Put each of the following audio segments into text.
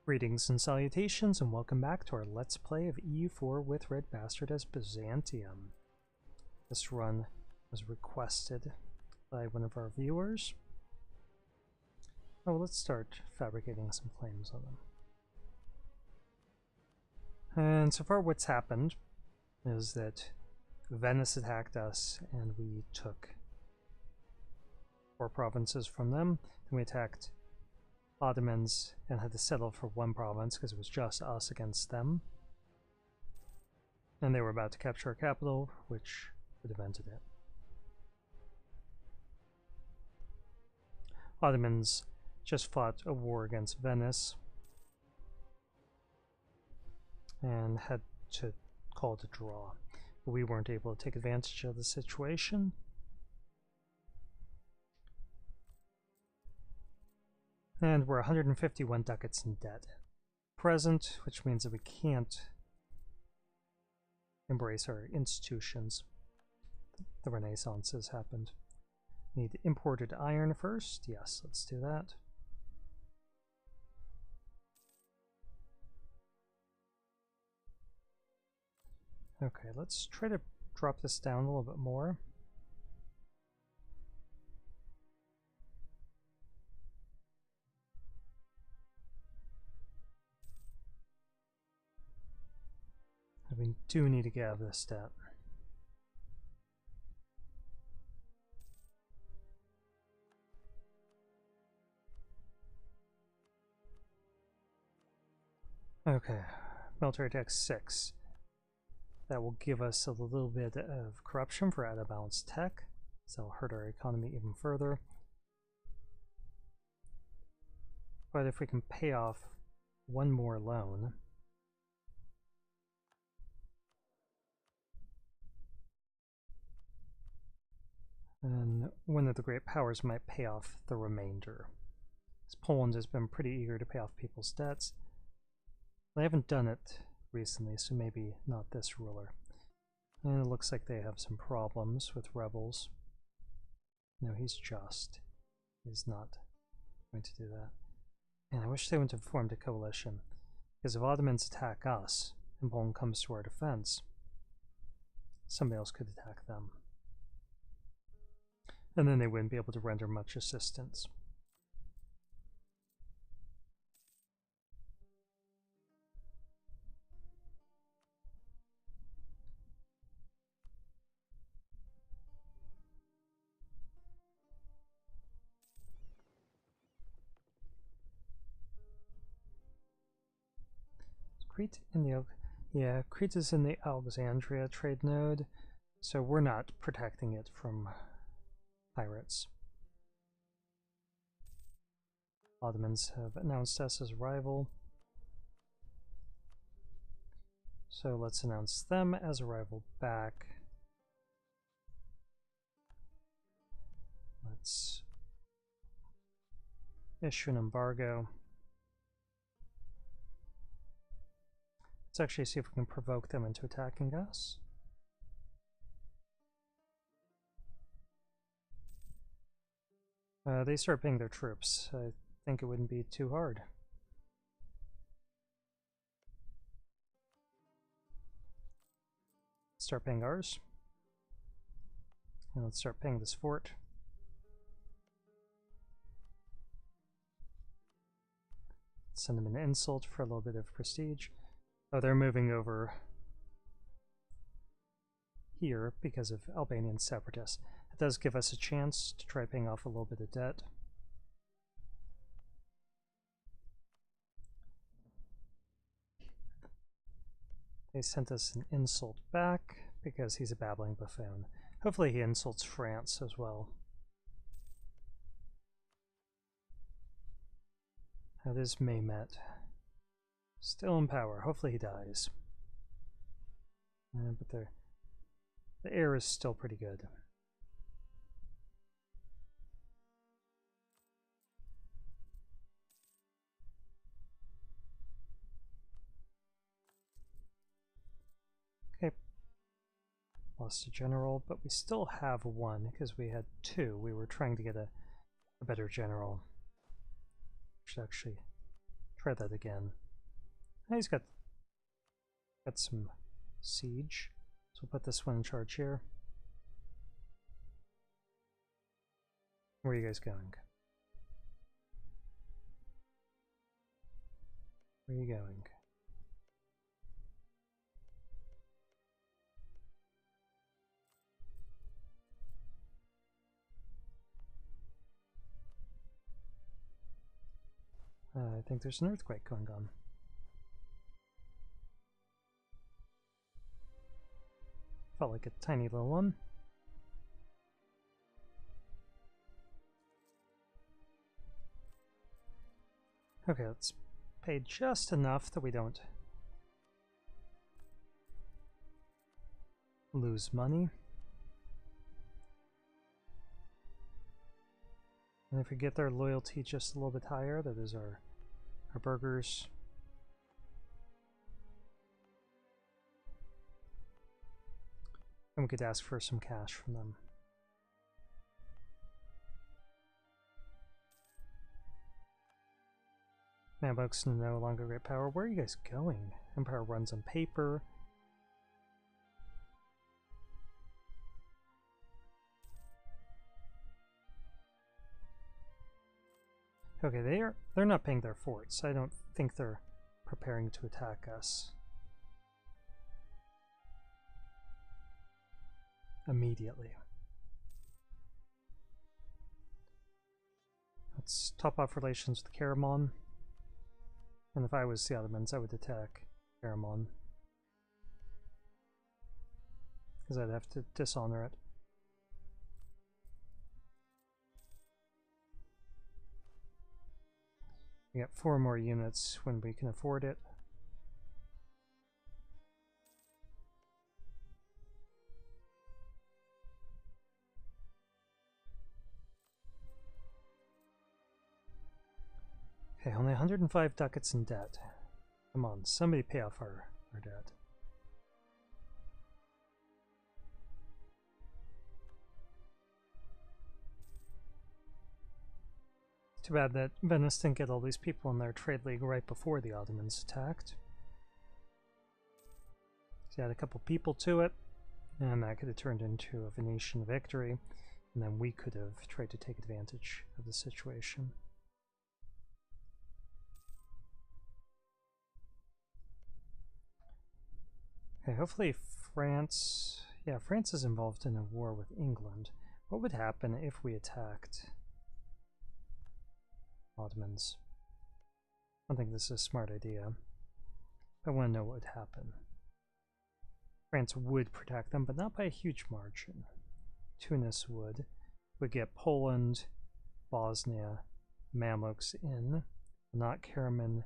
Greetings and salutations, and welcome back to our Let's Play of EU4 with RedBstrd as Byzantium. This run was requested by one of our viewers. Oh, let's start fabricating some claims on them. And so far what's happened is that Venice attacked us and we took 4 provinces from them. Then we attacked Ottomans and had to settle for 1 province because it was just us against them. And they were about to capture our capital, which would have ended it. Ottomans just fought a war against Venice and had to call it a draw. But we weren't able to take advantage of the situation. And we're 151 ducats in debt present, which means that we can't embrace our institutions. The Renaissance has happened. Need imported iron first. Yes, let's do that. Okay, let's try to drop this down a little bit more. We do need to get out of this debt. Okay, military tax 6. That will give us a little bit of corruption for out of balance tech, so that'll hurt our economy even further. But if we can pay off 1 more loan, and one of the great powers might pay off the remainder. As Poland has been pretty eager to pay off people's debts. They haven't done it recently, so maybe not this ruler. And it looks like they have some problems with rebels. No, he's just. He's not going to do that. And I wish they wouldn't have formed a coalition, because if Ottomans attack us and Poland comes to our defense, somebody else could attack them. And then they wouldn't be able to render much assistance. Crete in the Crete is in the Alexandria trade node, so we're not protecting it from pirates. Ottomans have announced us as a rival, so let's announce them as a rival back. Let's issue an embargo. Let's actually see if we can provoke them into attacking us. They start paying their troops. I think it wouldn't be too hard. Start paying ours. And let's start paying this fort. Send them an insult for a little bit of prestige. Oh, they're moving over here because of Albanian separatists. It does give us a chance to try paying off a little bit of debt. They sent us an insult back because he's a babbling buffoon. Hopefully he insults France as well. That is Mehmet. Still in power. Hopefully he dies. But the air is still pretty good. Okay. Lost a general, but we still have 1 because we had 2. We were trying to get a better general. Should actually try that again. Oh, he's got some siege. So we'll put this one in charge here. Where are you guys going? Where are you going? I think there's an earthquake going on. Felt like a tiny little one. Okay, let's pay just enough that we don't lose money. And if we get their loyalty just a little bit higher, that is our burgers. And we could ask for some cash from them. Mamluks no longer great power. Where are you guys going? Empire runs on paper. Okay, they're not paying their forts. I don't think they're preparing to attack us immediately. Let's top off relations with Caramon. And if I was the Ottomans, I would attack Caramon, because I'd have to dishonor it. We get 4 more units when we can afford it. Okay, only 105 ducats in debt. Come on, somebody pay off our debt. Too bad that Venice didn't get all these people in their trade league right before the Ottomans attacked. So add a couple people to it, and that could have turned into a Venetian victory, and then we could have tried to take advantage of the situation. Okay, hopefully France... Yeah, France is involved in a war with England. What would happen if we attacked Ottomans? I don't think this is a smart idea. I want to know what would happen. France would protect them, but not by a huge margin. Tunis would. We'd get Poland, Bosnia, Mamluks in, not Karaman.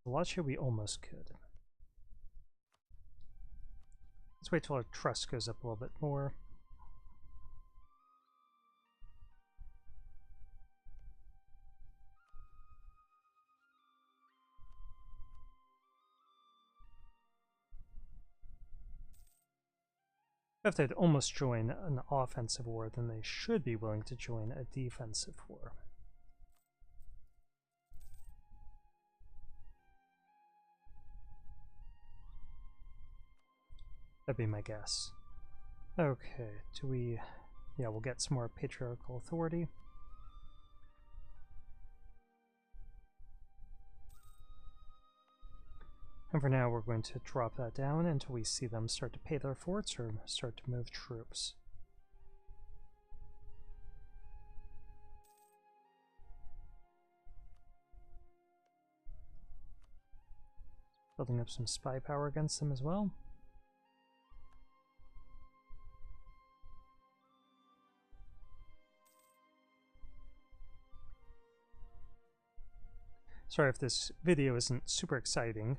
Wallachia we almost could. Let's wait till our trust goes up a little bit more. If they'd almost join an offensive war, then they should be willing to join a defensive war. That'd be my guess. Okay, do we... Yeah, we'll get some more patriarchal authority. And for now, we're going to drop that down until we see them start to pay their forts or start to move troops. Building up some spy power against them as well. Sorry if this video isn't super exciting.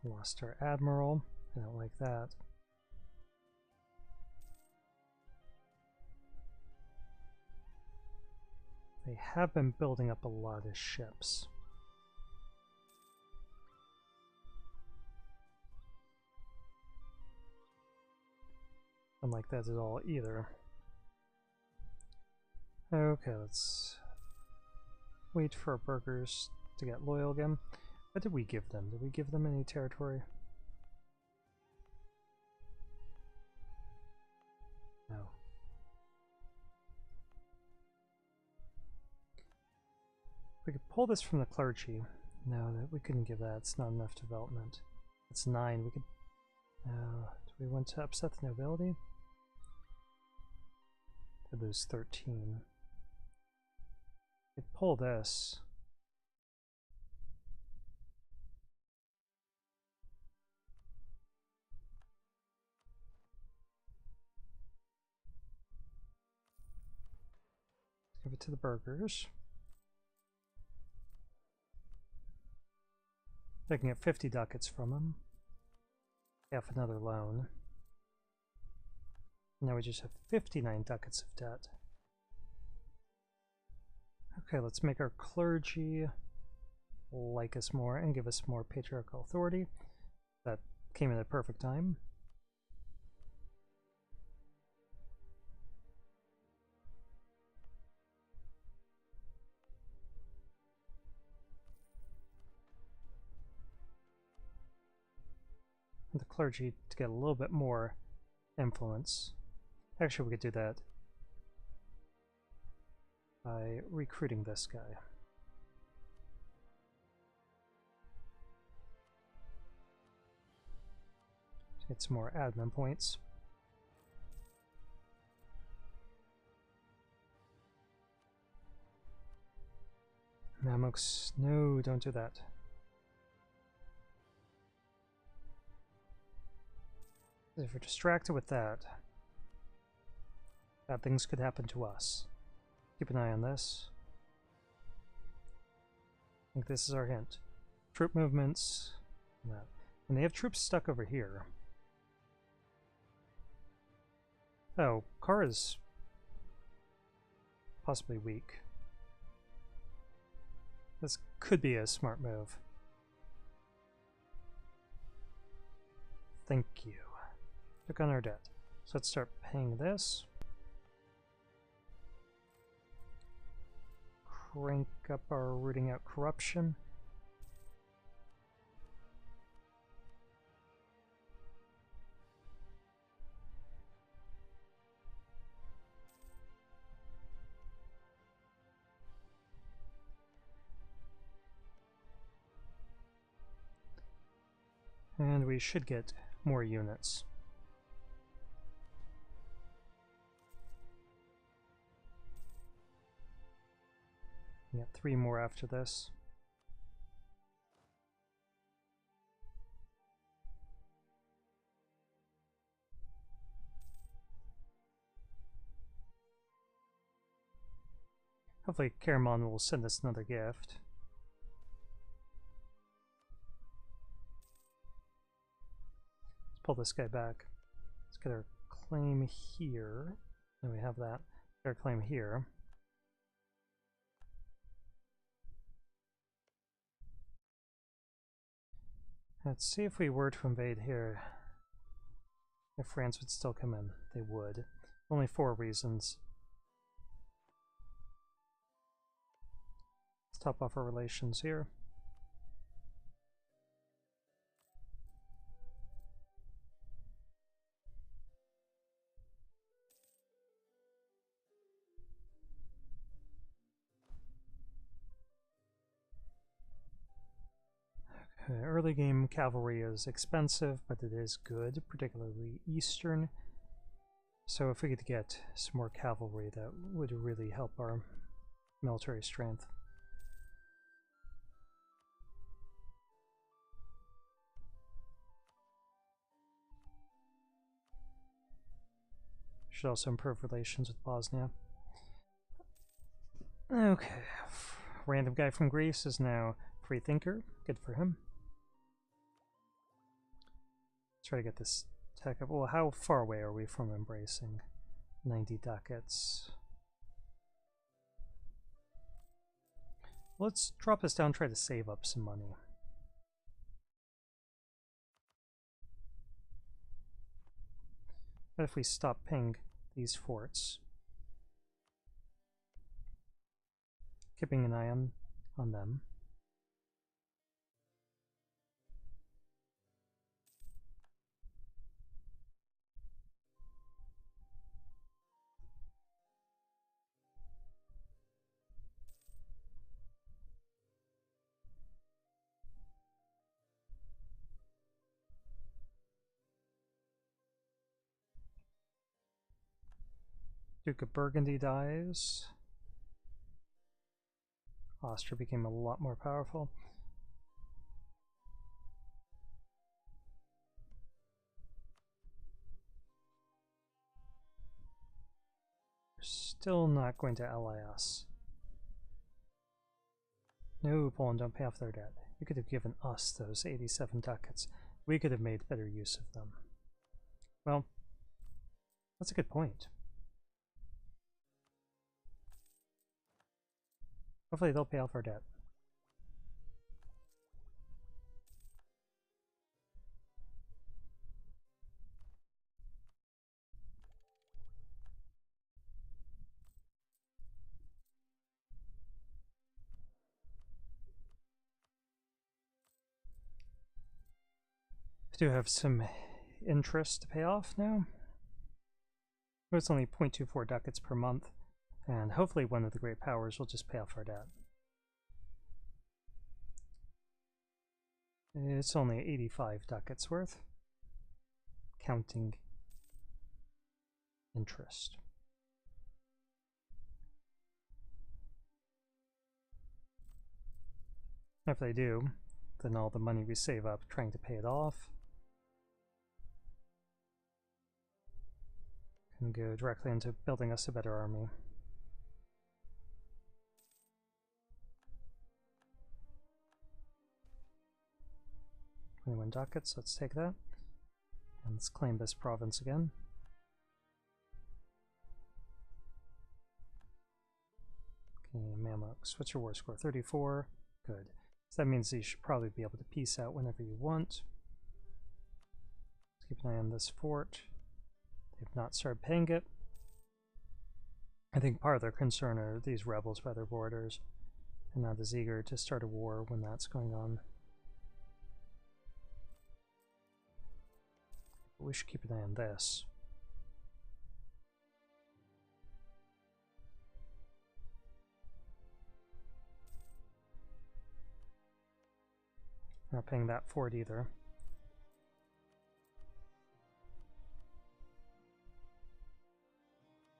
Lost our admiral. I don't like that. They have been building up a lot of ships. Wouldn't like that at all either. Okay, let's wait for our burghers to get loyal again. What did we give them? Did we give them any territory? No. We could pull this from the clergy. No, we couldn't give that. It's not enough development. It's 9. We could... do we want to upset the nobility? They lose 13. We could pull this. Give it to the burghers. I can get 50 ducats from them. Half another loan. Now we just have 59 ducats of debt. Okay, let's make our clergy like us more and give us more patriarchal authority. That came at a perfect time. The clergy to get a little bit more influence. Actually, we could do that by recruiting this guy. Get some more admin points. Mamluks, no, don't do that. If we're distracted with that, bad things could happen to us. Keep an eye on this. I think this is our hint. Troop movements. And they have troops stuck over here. Oh, Kara is possibly weak. This could be a smart move. Thank you. Took on our debt. So let's start paying this. Crank up our rooting out corruption. And we should get more units. We got 3 more after this. Hopefully Caramon will send us another gift. Let's pull this guy back. Let's get our claim here. And we have that. Get our claim here. Let's see if we were to invade here, if France would still come in. They would. Only 4 reasons. Let's top off our relations here. Early game cavalry is expensive, but it is good, particularly Eastern. So if we could get some more cavalry, that would really help our military strength. Should also improve relations with Bosnia. Okay, random guy from Greece is now free thinker. Good for him. Try to get this tech up. Well, how far away are we from embracing? 90 ducats. Let's drop this down, try to save up some money. But if we stop paying these forts, keeping an eye on them. Duke of Burgundy dies. Austria became a lot more powerful. We're still not going to ally us. No, Poland, don't pay off their debt. You could have given us those 87 ducats. We could have made better use of them. Well, that's a good point. Hopefully they'll pay off our debt. I do have some interest to pay off now. It's only 0.24 ducats per month, and hopefully one of the great powers will just pay off our debt. It's only 85 ducats worth, counting interest. If they do, then all the money we save up trying to pay it off can go directly into building us a better army. $21 ducats, let's take that. And let's claim this province again. Okay, Mamluks, what's your war score? 34. Good. So that means you should probably be able to peace out whenever you want. Let's keep an eye on this fort. They've not started paying it. I think part of their concern are these rebels by their borders, and not as eager to start a war when that's going on. But we should keep an eye on this. Not paying that fort either.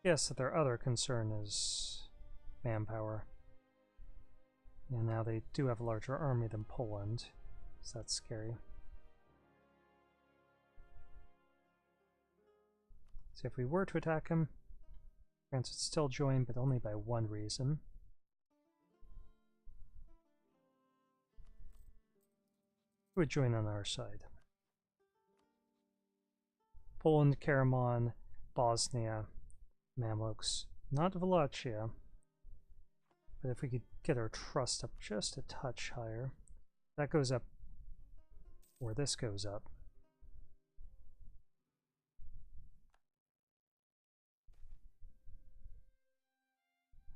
Yes, their other concern is manpower. And now they do have a larger army than Poland, so that's scary. So if we were to attack him, France would still join, but only by one reason. Who would join on our side? Poland, Karaman, Bosnia, Mamluks, not Wallachia. But if we could get our trust up just a touch higher, that goes up, or this goes up.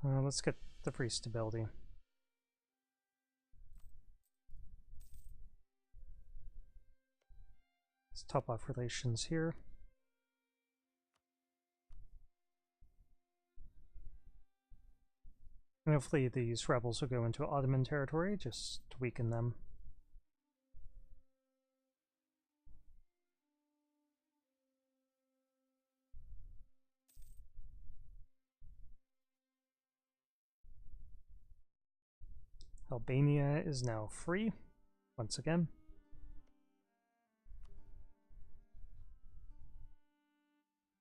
Let's get the free stability. Let's top off relations here. And hopefully these rebels will go into Ottoman territory, just to weaken them. Albania is now free, once again.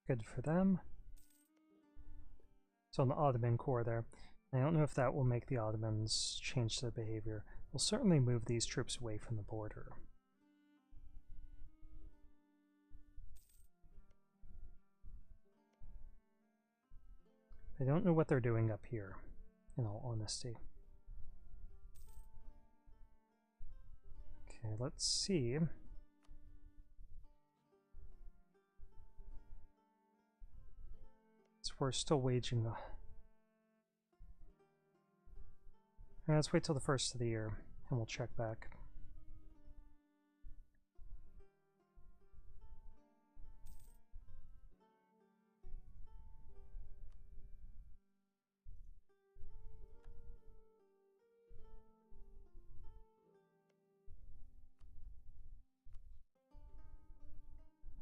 Good for them. It's on the Ottoman core there. I don't know if that will make the Ottomans change their behavior. We'll certainly move these troops away from the border. I don't know what they're doing up here, in all honesty. Okay, let's see. So we're still waging the... Let's wait till the first of the year, and we'll check back.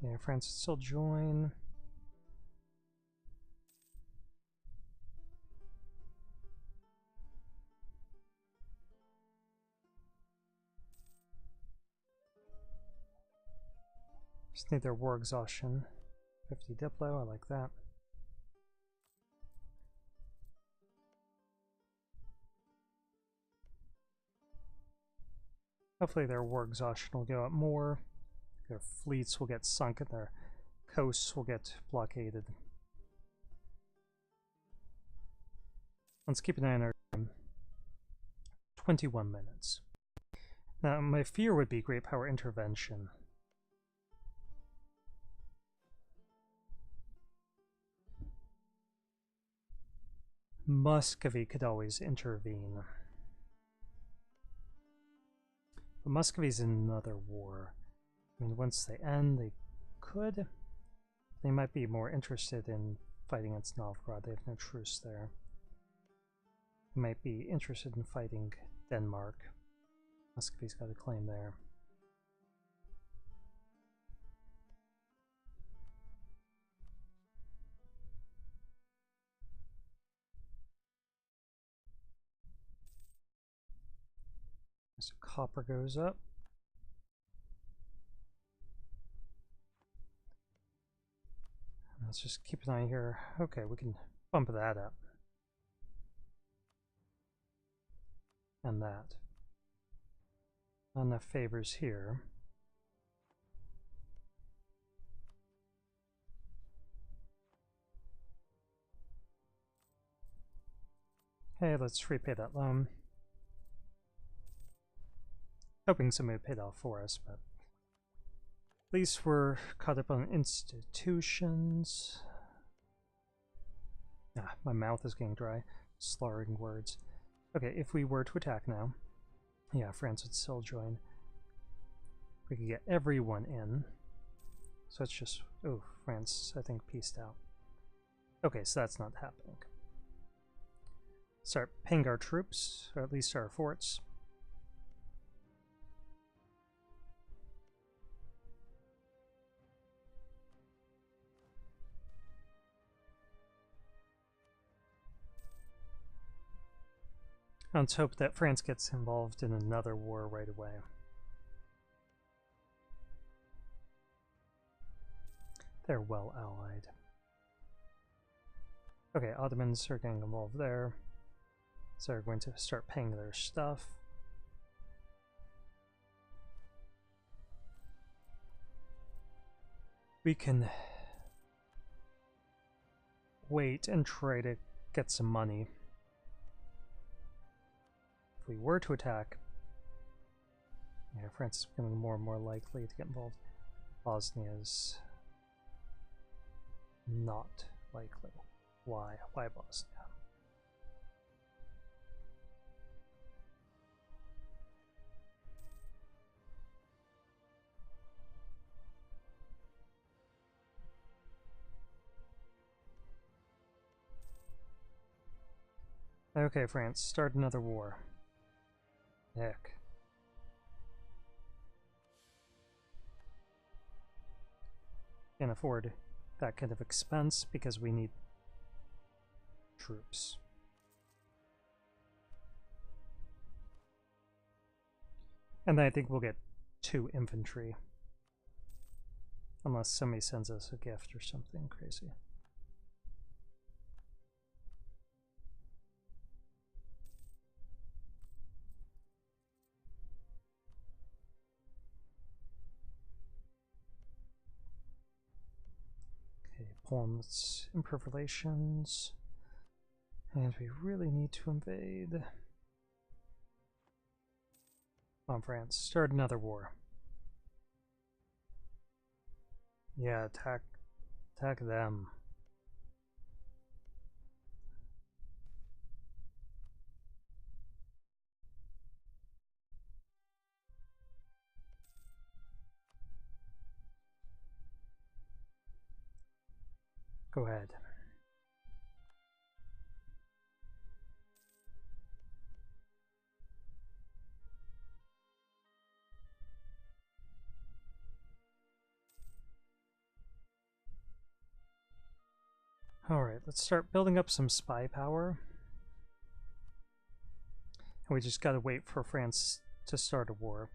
Yeah, France would still join. Just need their war exhaustion. 50 Diplo, I like that. Hopefully their war exhaustion will go up more. Their fleets will get sunk and their coasts will get blockaded. Let's keep an eye on our time. 21 minutes. Now, my fear would be great power intervention. Muscovy could always intervene. But Muscovy's in another war. I mean, once they end, they could. They might be more interested in fighting against Novgorod. They have no truce there. They might be interested in fighting Denmark. Muscovy's got a claim there. So copper goes up. Let's just keep an eye here. Okay, we can bump that up. And that. Not enough favors here. Hey, let's repay that loan. Hoping somebody would pay it off for us, but at least we're caught up on institutions. Ah, my mouth is getting dry, slurring words. Okay, if we were to attack now, yeah, France would still join. We could get everyone in. So it's just, oh, France, I think, peaced out. Okay, so that's not happening. Start paying our troops, or at least our forts. Let's hope that France gets involved in another war right away. They're well allied. Okay, Ottomans are getting involved there. So they're going to start paying their stuff. We can wait and try to get some money. If we were to attack, yeah, France is becoming more and more likely to get involved. Bosnia is not likely. Why? Why Bosnia? Okay, France, start another war. Heck. Can't afford that kind of expense because we need troops. And then I think we'll get 2 infantry. Unless somebody sends us a gift or something crazy. Poland, let's improve relations. And we really need to invade. Come on, France, start another war. Yeah, attack them. Go ahead. Alright, let's start building up some spy power. And we just gotta wait for France to start a war.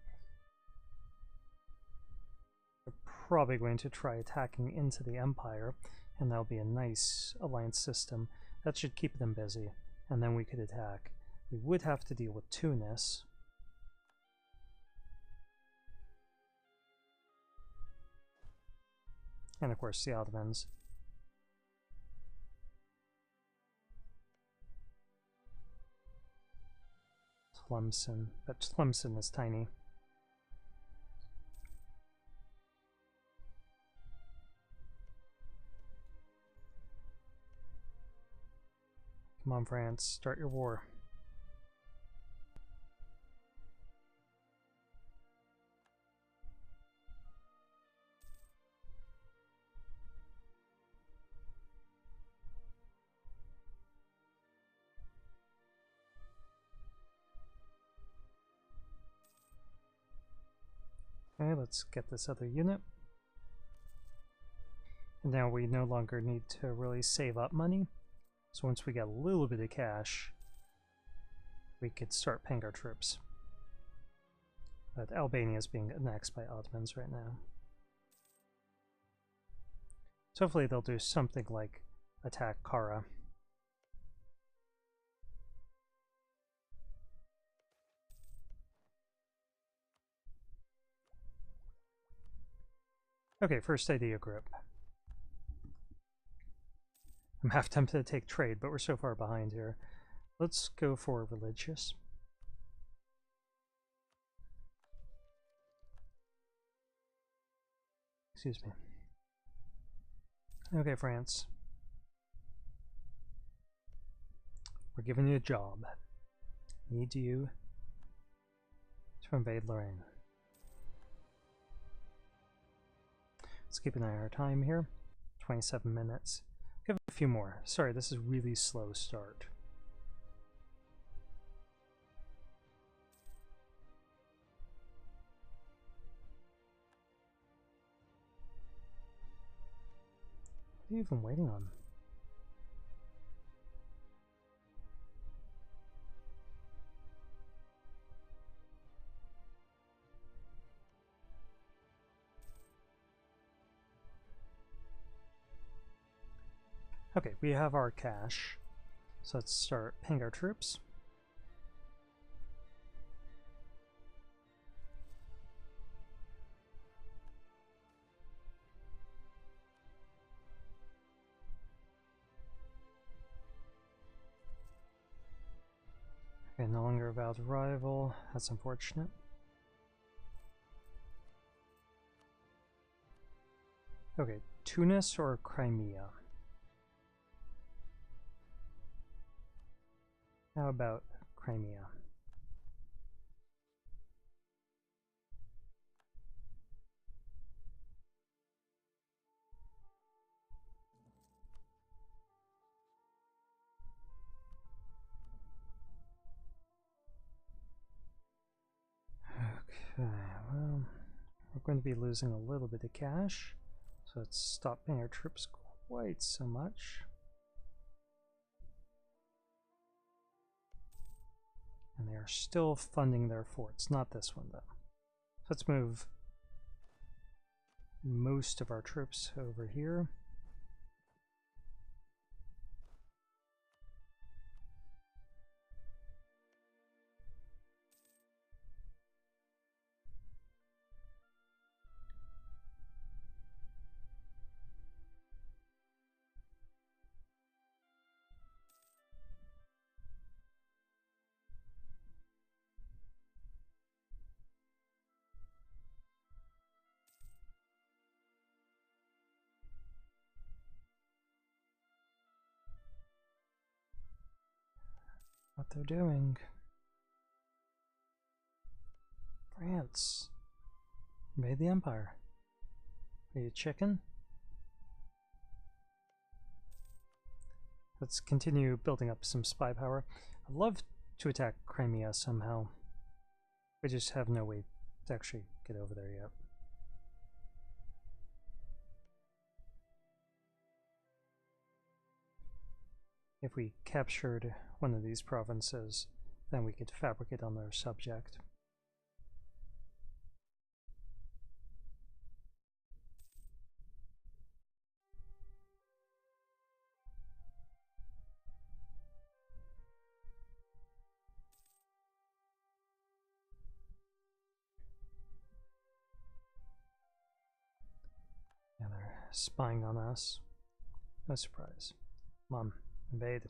We're probably going to try attacking into the Empire, and that'll be a nice alliance system. That should keep them busy, and then we could attack. We would have to deal with Tunis. And of course the Ottomans. Tlemcen, but Tlemcen is tiny. Come on, France, start your war. Okay, let's get this other unit. And now we no longer need to really save up money. So once we get a little bit of cash, we could start paying our troops. But Albania is being annexed by Ottomans right now. So hopefully they'll do something like attack Kara. Okay, first idea group. I'm half tempted to take trade, but we're so far behind here. Let's go for religious. Excuse me. Okay, France. We're giving you a job. Need you to invade Lorraine. Let's keep an eye on our time here. 27 minutes. Give a few more. Sorry, this is really slow start. What are you even waiting on? Okay, we have our cash, so let's start paying our troops. Okay, no longer avowed rival. That's unfortunate. Okay, Tunis or Crimea? How about Crimea? Okay, well, we're going to be losing a little bit of cash, so let's stop paying our troops quite so much. And they are still funding their forts, not this one though. So let's move most of our troops over here. What they're doing. France. Invade the Empire. Are you chicken? Let's continue building up some spy power. I'd love to attack Crimea somehow. We just have no way to actually get over there yet. If we captured one of these provinces, then we could fabricate on their subject. Yeah, they're spying on us. No surprise. Come on, invade.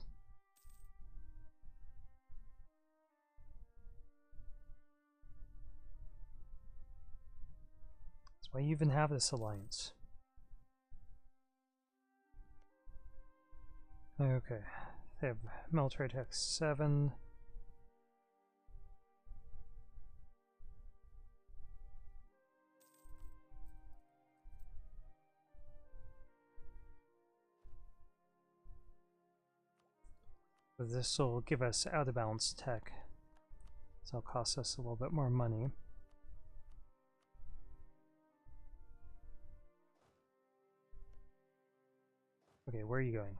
That's why you even have this alliance. Okay, they have military tech 7. This will give us out of balance tech, so it'll cost us a little bit more money. Okay, where are you going?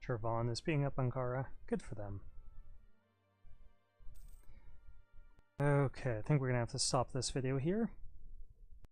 Chervon is being up Ankara. Good for them. Okay, I think we're gonna have to stop this video here.